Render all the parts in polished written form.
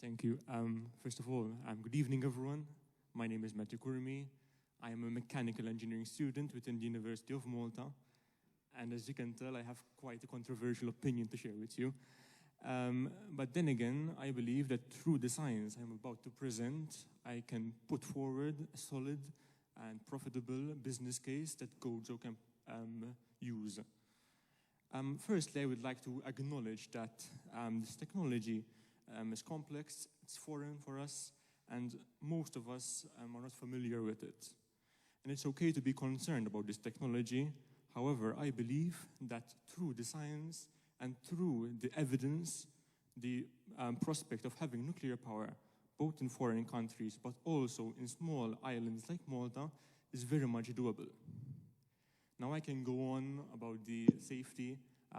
Thank you. First of all, good evening, everyone. My name is Matthew Curmi. I am a mechanical engineering student within the University of Malta. And as you can tell, I have quite a controversial opinion to share with you. But then again, I believe that through the science I'm about to present, I can put forward a solid and profitable business case that Gozo can use. Firstly, I would like to acknowledge that this technology is complex, it's foreign for us, and most of us are not familiar with it. And it's okay to be concerned about this technology. However, I believe that through the science and through the evidence, the prospect of having nuclear power, both in foreign countries, but also in small islands like Malta, is very much doable. Now I can go on about the safety,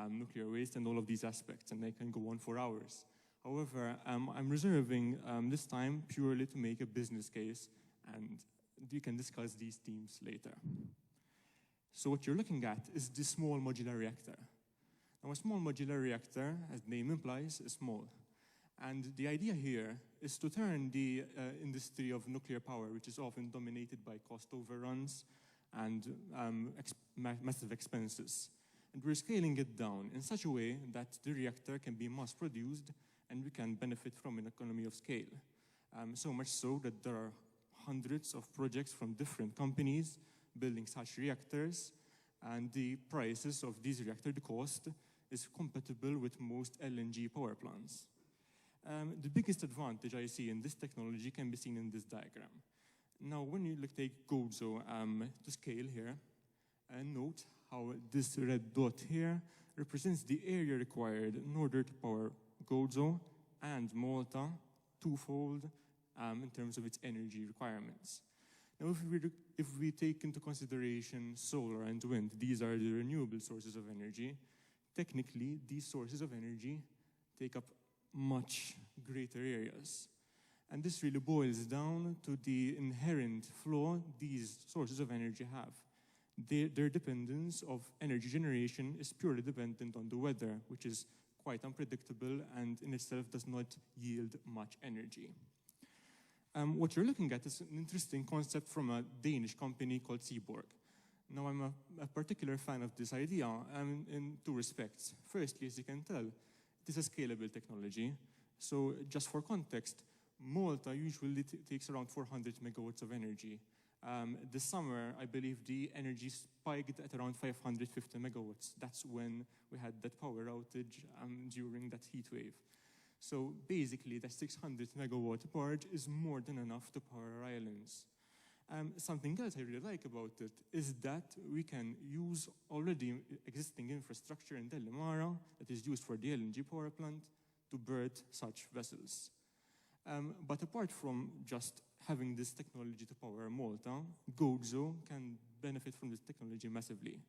nuclear waste, and all of these aspects, and I can go on for hours. However, I'm reserving this time purely to make a business case, and you can discuss these themes later. So what you're looking at is the small modular reactor. Now, a small modular reactor, as the name implies, is small. And the idea here is to turn the industry of nuclear power, which is often dominated by cost overruns and massive expenses. And we're scaling it down in such a way that the reactor can be mass-produced and we can benefit from an economy of scale. So much so that there are hundreds of projects from different companies building such reactors, and the prices of these reactors, the cost, is compatible with most LNG power plants. The biggest advantage I see in this technology can be seen in this diagram. Now, when you take Gozo to scale here, note how this red dot here represents the area required in order to power Gozo and Malta twofold in terms of its energy requirements. Now, if we take into consideration solar and wind, these are the renewable sources of energy. Technically, these sources of energy take up much greater areas. And this really boils down to the inherent flaw these sources of energy have. Their dependence of energy generation is purely dependent on the weather, which is quite unpredictable and in itself does not yield much energy. What you're looking at is an interesting concept from a Danish company called Seaborg. Now, I'm a particular fan of this idea in two respects. Firstly, as you can tell, it is a scalable technology. So just for context, Malta usually takes around 400 megawatts of energy. This summer, I believe the energy spiked at around 550 megawatts. That's when we had that power outage during that heat wave. So basically, that 600 megawatt barge is more than enough to power our islands. Something else I really like about it is that we can use already existing infrastructure in Delimara that is used for the LNG power plant to berth such vessels. But apart from just having this technology to power Malta, Gozo can benefit from this technology massively.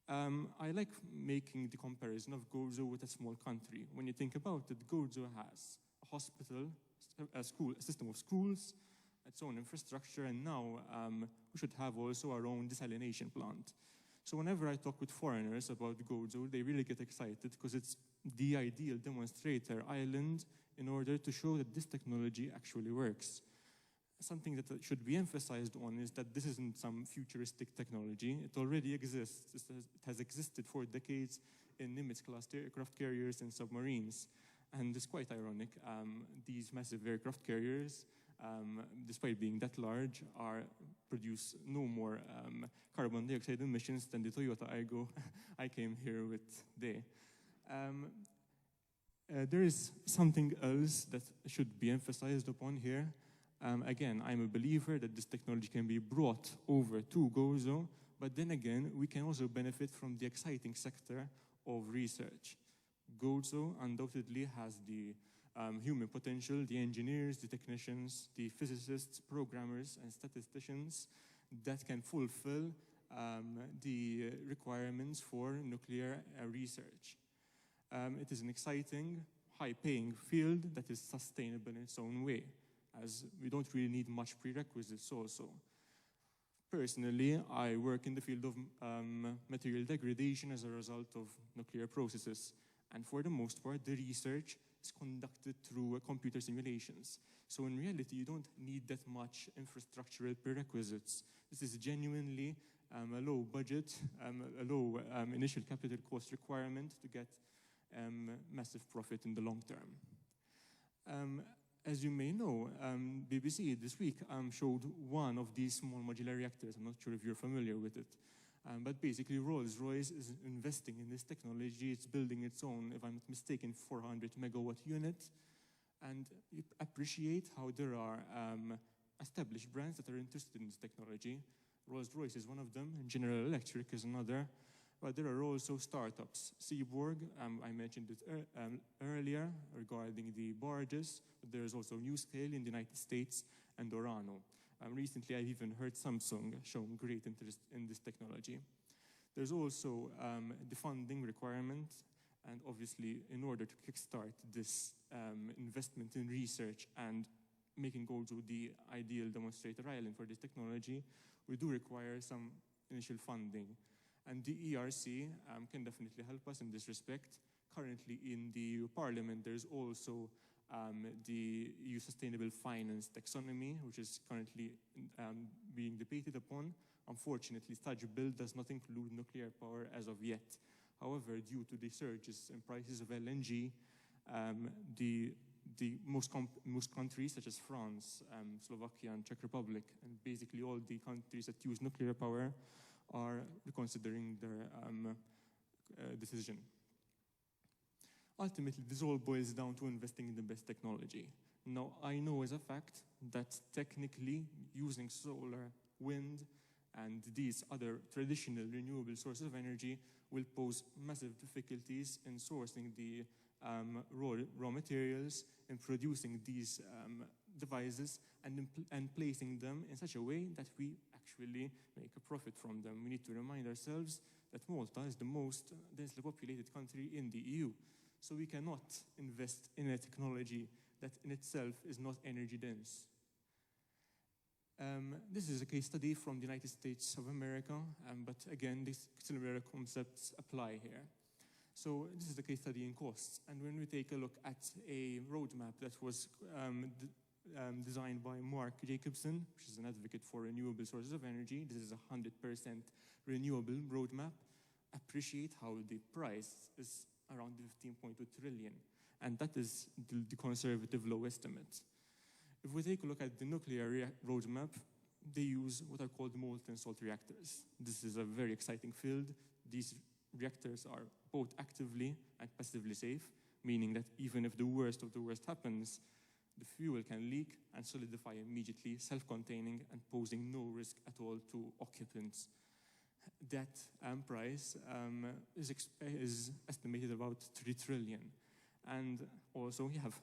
I like making the comparison of Gozo with a small country. When you think about it, Gozo has a hospital, a system of schools, its own infrastructure, and now we should have also our own desalination plant. So whenever I talk with foreigners about Gozo, they really get excited because it's the ideal demonstrator island in order to show that this technology actually works. Something that should be emphasized on is that this isn't some futuristic technology. It already exists. It has existed for decades in Nimitz-class aircraft carriers and submarines. And it's quite ironic. These massive aircraft carriers, despite being that large, produce no more carbon dioxide emissions than the Toyota Aygo I came here with today. There is something else that should be emphasized upon here. Again, I'm a believer that this technology can be brought over to Gozo, but then again, we can also benefit from the exciting sector of research. Gozo undoubtedly has the human potential, the engineers, the technicians, the physicists, programmers, and statisticians that can fulfill the requirements for nuclear research. It is an exciting, high-paying field that is sustainable in its own way, as we don't really need much prerequisites also. Personally, I work in the field of material degradation as a result of nuclear processes, And for the most part, the research is conducted through computer simulations. So in reality, you don't need that much infrastructural prerequisites. This is genuinely a low budget, a low initial capital cost requirement to get massive profit in the long term. As you may know, BBC this week showed one of these small modular reactors. I'm not sure if you're familiar with it. But basically, Rolls-Royce is investing in this technology. It's building its own, if I'm not mistaken, 400 megawatt unit. And you appreciate how there are established brands that are interested in this technology. Rolls-Royce is one of them, and General Electric is another. But there are also startups. Seaborg, I mentioned it earlier regarding the barges. But there is also NewScale in the United States and Orano. Recently, I've even heard Samsung showing great interest in this technology. There's also the funding requirement, and obviously, in order to kickstart this investment in research and making Gozo the ideal demonstrator island for this technology, we do require some initial funding. And the ERC can definitely help us in this respect. Currently, in the EU Parliament, there's also the EU Sustainable Finance Taxonomy, which is currently being debated upon. Unfortunately, such bill does not include nuclear power as of yet. However, due to the surges in prices of LNG, most countries such as France, Slovakia, and Czech Republic, and basically all the countries that use nuclear power are reconsidering their decision. Ultimately, this all boils down to investing in the best technology. Now, I know as a fact that technically using solar, wind, and these other traditional renewable sources of energy will pose massive difficulties in sourcing the raw materials, in producing these devices, and placing them in such a way that we actually make a profit from them. We need to remind ourselves that Malta is the most densely populated country in the EU. So we cannot invest in a technology that in itself is not energy dense. This is a case study from the United States of America, but again, these similar concepts apply here. So this is the case study in costs. And when we take a look at a roadmap that was designed by Mark Jacobson, which is an advocate for renewable sources of energy, this is a 100% renewable roadmap, appreciate how the price is around 15.2 trillion. And that is the conservative low estimate. If we take a look at the nuclear roadmap, they use what are called molten salt reactors. This is a very exciting field. These reactors are both actively and passively safe, meaning that even if the worst of the worst happens, the fuel can leak and solidify immediately, self-containing and posing no risk at all to occupants. That price is estimated about 3 trillion. And also we have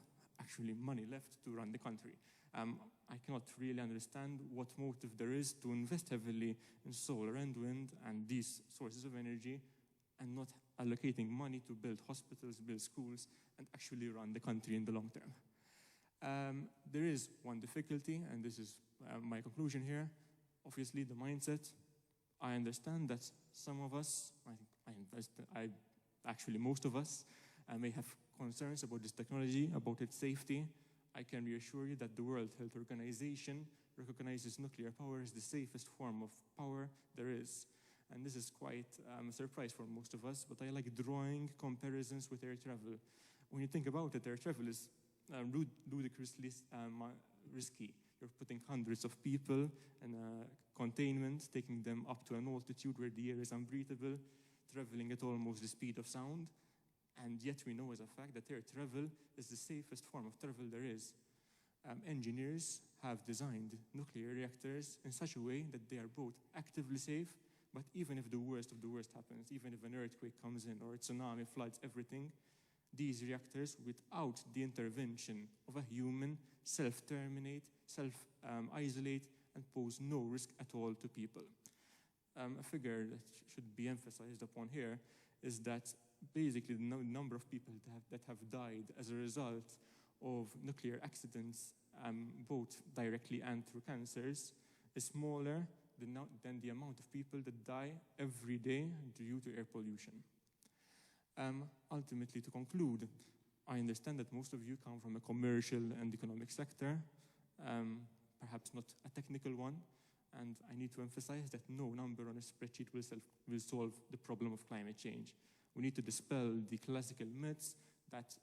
actually money left to run the country. I cannot really understand what motive there is to invest heavily in solar and wind and these sources of energy and not allocating money to build hospitals, build schools, and actually run the country in the long term. There is one difficulty, and this is my conclusion here. Obviously, the mindset. I understand that some of us, actually most of us, may have concerns about this technology, about its safety. I can reassure you that the World Health Organization recognizes nuclear power as the safest form of power there is. And this is quite a surprise for most of us, but I like drawing comparisons with air travel. When you think about it, air travel is ludicrously risky. You're putting hundreds of people in a containment, taking them up to an altitude where the air is unbreathable, traveling at almost the speed of sound. And yet we know as a fact that air travel is the safest form of travel there is. Engineers have designed nuclear reactors in such a way that they are both actively safe, but even if the worst of the worst happens, even if an earthquake comes in or a tsunami floods everything, these reactors, without the intervention of a human, self-terminate, self-isolate, and pose no risk at all to people. A figure that should be emphasized upon here is that basically the number of people that have died as a result of nuclear accidents, both directly and through cancers, is smaller than the amount of people that die every day due to air pollution. Ultimately, to conclude, I understand that most of you come from a commercial and economic sector, perhaps not a technical one, and I need to emphasize that no number on a spreadsheet will solve the problem of climate change. We need to dispel the classical myths that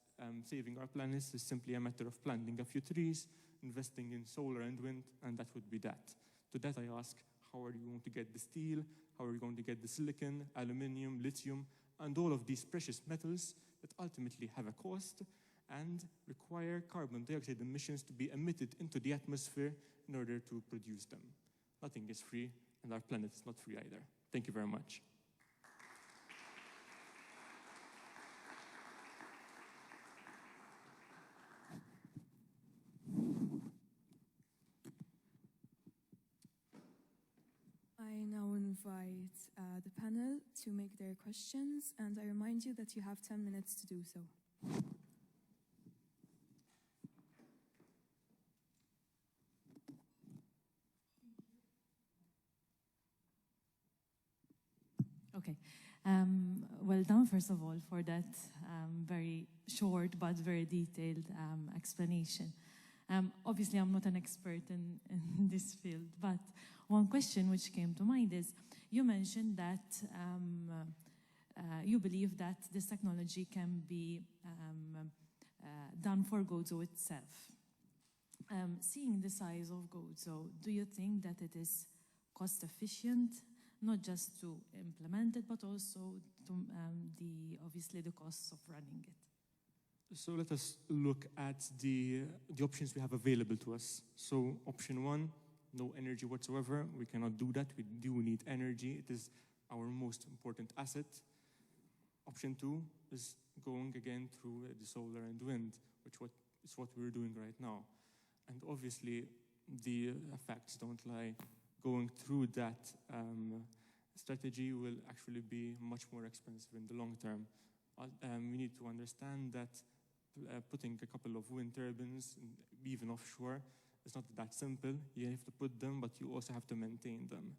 saving our planet is simply a matter of planting a few trees, investing in solar and wind, and that would be that. To that I ask, how are you going to get the steel? How are you going to get the silicon, aluminium, lithium, and all of these precious metals that ultimately have a cost and require carbon dioxide emissions to be emitted into the atmosphere in order to produce them? Nothing is free, and our planet is not free either. Thank you very much. I now invite the panel to make their questions, and I remind you that you have 10 minutes to do so. Okay. Well done, first of all, for that very short but very detailed explanation. Obviously, I'm not an expert in this field, but one question which came to mind is, you mentioned that you believe that this technology can be done for Gozo itself. Seeing the size of Gozo, do you think that it is cost efficient, not just to implement it, but also to obviously the costs of running it? So let us look at the options we have available to us. So option one, no energy whatsoever. We cannot do that. We do need energy. It is our most important asset. Option two is going again through the solar and wind, which is what we're doing right now. And obviously, the facts don't lie. Going through that strategy will actually be much more expensive in the long term. We need to understand that putting a couple of wind turbines, even offshore, is not that simple. You have to put them, but you also have to maintain them.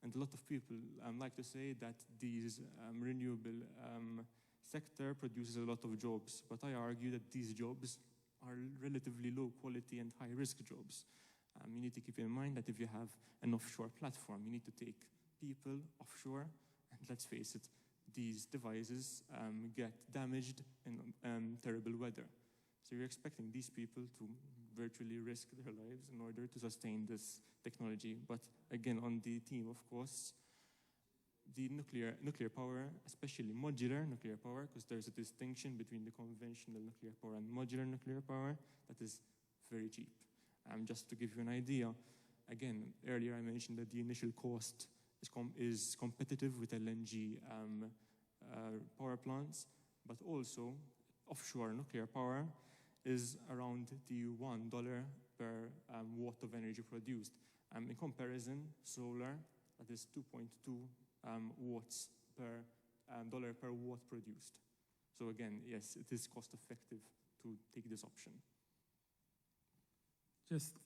And a lot of people like to say that these renewable sector produces a lot of jobs, but I argue that these jobs are relatively low quality and high risk jobs. You need to keep in mind that if you have an offshore platform, you need to take people offshore, and let's face it, these devices get damaged in terrible weather. So you're expecting these people to virtually risk their lives in order to sustain this technology. But again, on the theme of course, the nuclear power, especially modular nuclear power, because there's a distinction between the conventional nuclear power and modular nuclear power, that is very cheap. Just to give you an idea, again, earlier I mentioned that the initial cost is competitive with LNG power plants, but also offshore nuclear power is around the $1 per watt of energy produced. In comparison, solar, that is 2.2 watts per dollar per watt produced. So again, yes, it is cost effective to take this option. Just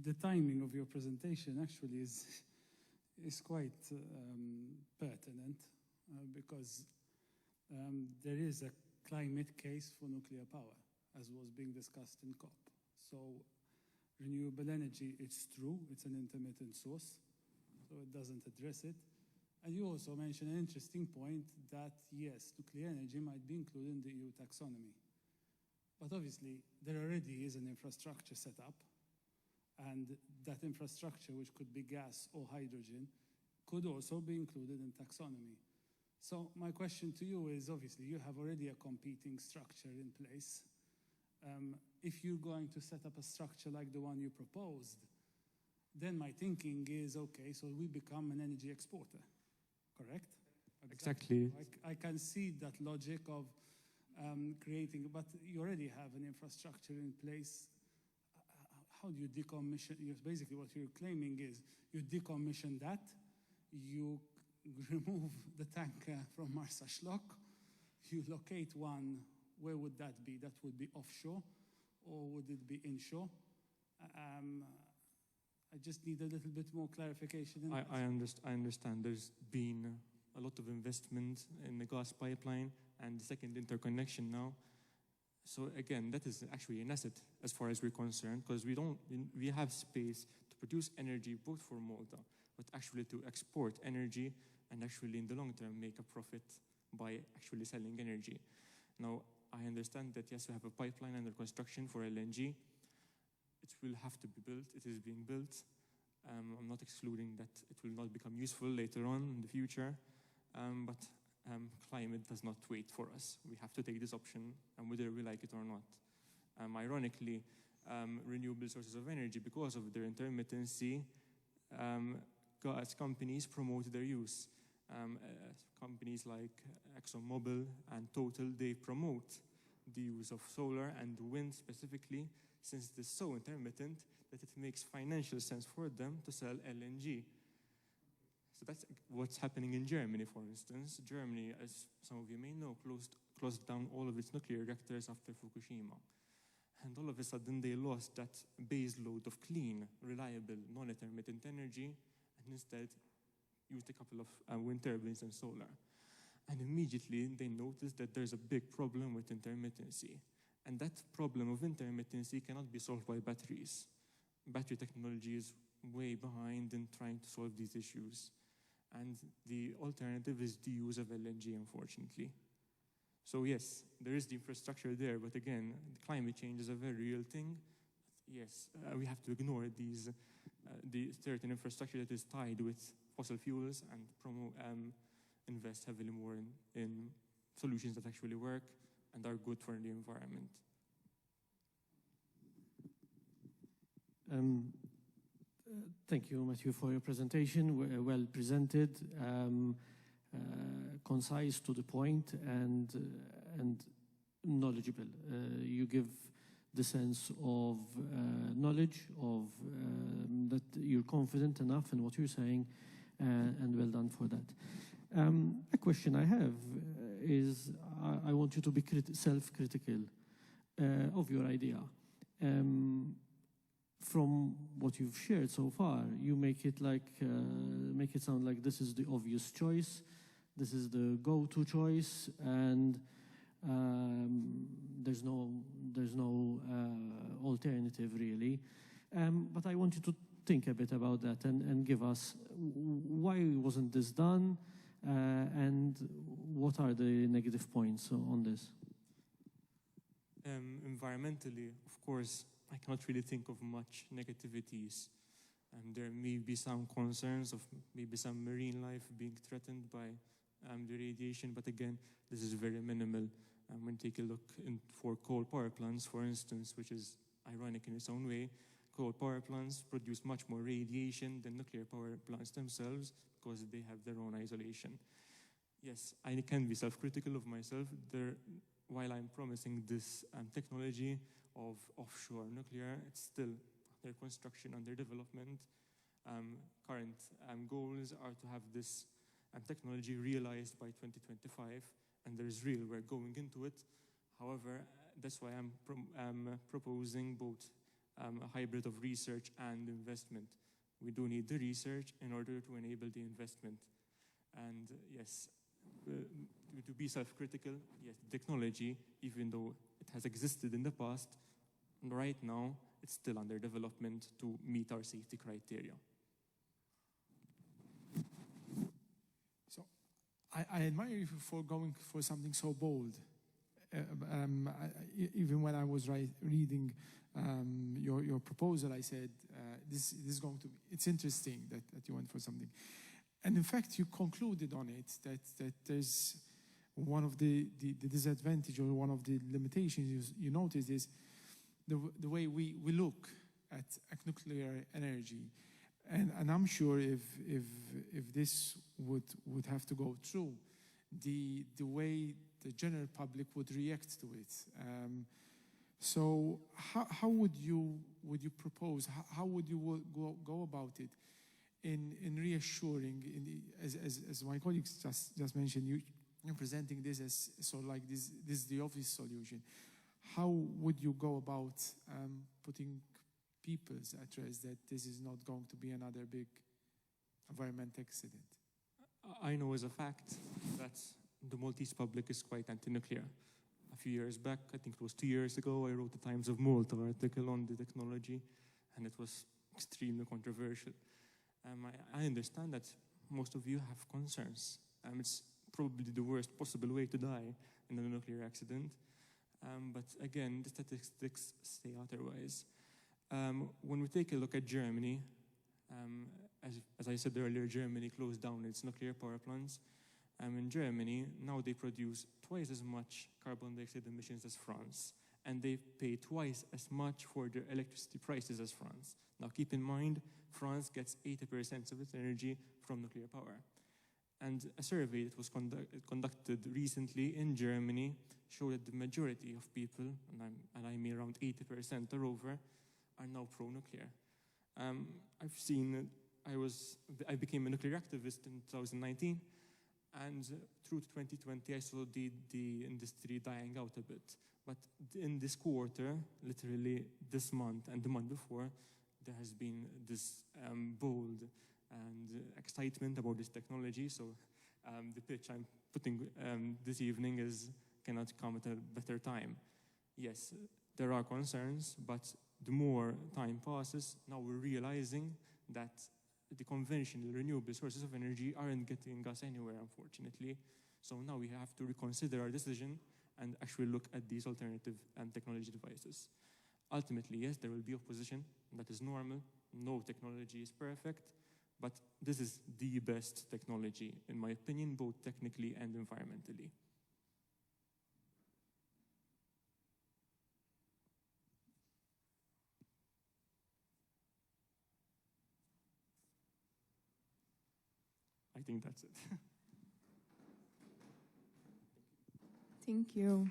the timing of your presentation actually is quite pertinent because there is a climate case for nuclear power, as was being discussed in COP. So renewable energy, it's true, it's an intermittent source, so it doesn't address it. And you also mentioned an interesting point that, yes, nuclear energy might be included in the EU taxonomy. But obviously, there already is an infrastructure set up, and that infrastructure, which could be gas or hydrogen, could also be included in taxonomy. So my question to you is, obviously, you have already a competing structure in place. If you're going to set up a structure like the one you proposed, then my thinking is, okay, so we become an energy exporter, correct? Exactly. I can see that logic of creating, but you already have an infrastructure in place. How do you decommission? Basically, what you're claiming is you decommission that, you remove the tanker from Marsa Schlock, you locate one. Where would that be? That would be offshore, or would it be inshore? I just need a little bit more clarification. I understand. There's been a lot of investment in the gas pipeline, and the second interconnection now. So again, that is actually an asset as far as we're concerned, because we have space to produce energy both for Malta, but actually to export energy and actually in the long term make a profit by actually selling energy. Now, I understand that yes, we have a pipeline under construction for LNG. It will have to be built. It is being built. I'm not excluding that it will not become useful later on in the future, but climate does not wait for us. We have to take this option, whether we like it or not. Ironically, renewable sources of energy, because of their intermittency, as companies promote their use. Companies like ExxonMobil and Total, they promote the use of solar and wind specifically, since it is so intermittent that it makes financial sense for them to sell LNG. So that's what's happening in Germany, for instance. Germany, as some of you may know, closed down all of its nuclear reactors after Fukushima. And all of a sudden, they lost that base load of clean, reliable, non-intermittent energy, and instead used a couple of wind turbines and solar. And immediately, they noticed that there's a big problem with intermittency. And that problem of intermittency cannot be solved by batteries. Battery technology is way behind in trying to solve these issues. And the alternative is the use of LNG, unfortunately. So yes, there is the infrastructure there, but again, climate change is a very real thing. Yes, we have to ignore the certain infrastructure that is tied with fossil fuels and invest heavily more in solutions that actually work and are good for the environment. Thank you, Matthew, for your presentation. Well presented, concise, to the point, and knowledgeable. You give the sense of knowledge, of that you're confident enough in what you're saying, and well done for that. A question I have is, I want you to be self-critical of your idea. From what you've shared so far, you make it sound like this is the obvious choice, this is the go-to choice, and there's no alternative really. But I want you to think a bit about that and give us why wasn't this done, and what are the negative points on this? Environmentally, of course, I cannot really think of much negativities. There may be some concerns of maybe some marine life being threatened by the radiation, but again, this is very minimal. When you take a look for coal power plants, for instance, which is ironic in its own way, coal power plants produce much more radiation than nuclear power plants themselves because they have their own isolation. Yes, I can be self-critical of myself. While I'm promising this technology of offshore nuclear, it's still under construction, under development. Current goals are to have this technology realized by 2025, and there is real work going into it. However, that's why I'm proposing both a hybrid of research and investment. We do need the research in order to enable the investment. And yes, to be self-critical, yes, technology, even though it has existed in the past, right now it's still under development to meet our safety criteria. So I admire you for going for something so bold. Even when I was reading your proposal, I said, this is going to be, it's interesting that you went for something. And in fact, you concluded on it that there's one of the disadvantage or one of the limitations you noticed is the way we look at nuclear energy. And I'm sure if this would have to go through, the way the general public would react to it. So how would you propose? How would you go about it in reassuring? As my colleagues just mentioned, you're presenting this as sort of like this is the obvious solution. How would you go about putting people at rest that this is not going to be another big environment accident? I know as a fact that the Maltese public is quite anti-nuclear. A few years back, I think it was 2 years ago, I wrote the Times of Malta article on the technology, and it was extremely controversial. I understand that most of you have concerns. It's probably the worst possible way to die in a nuclear accident. But again, the statistics say otherwise. When we take a look at Germany, as I said earlier, Germany closed down its nuclear power plants. In Germany, now they produce twice as much carbon dioxide emissions as France, and they pay twice as much for their electricity prices as France. Now keep in mind, France gets 80% of its energy from nuclear power. And a survey that was conducted recently in Germany showed that the majority of people, and I mean around 80% or over, are now pro-nuclear. I became a nuclear activist in 2019, and through 2020 I saw the industry dying out a bit. But in this quarter, literally this month and the month before, there has been this bold and excitement about this technology. So the pitch I'm putting this evening cannot come at a better time. Yes, there are concerns, but the more time passes, now we're realizing that the conventional renewable sources of energy aren't getting us anywhere, unfortunately. So now we have to reconsider our decision and actually look at these alternative technology devices. Ultimately, yes, there will be opposition. That is normal. No technology is perfect, but this is the best technology, in my opinion, both technically and environmentally. I think that's it. Thank you.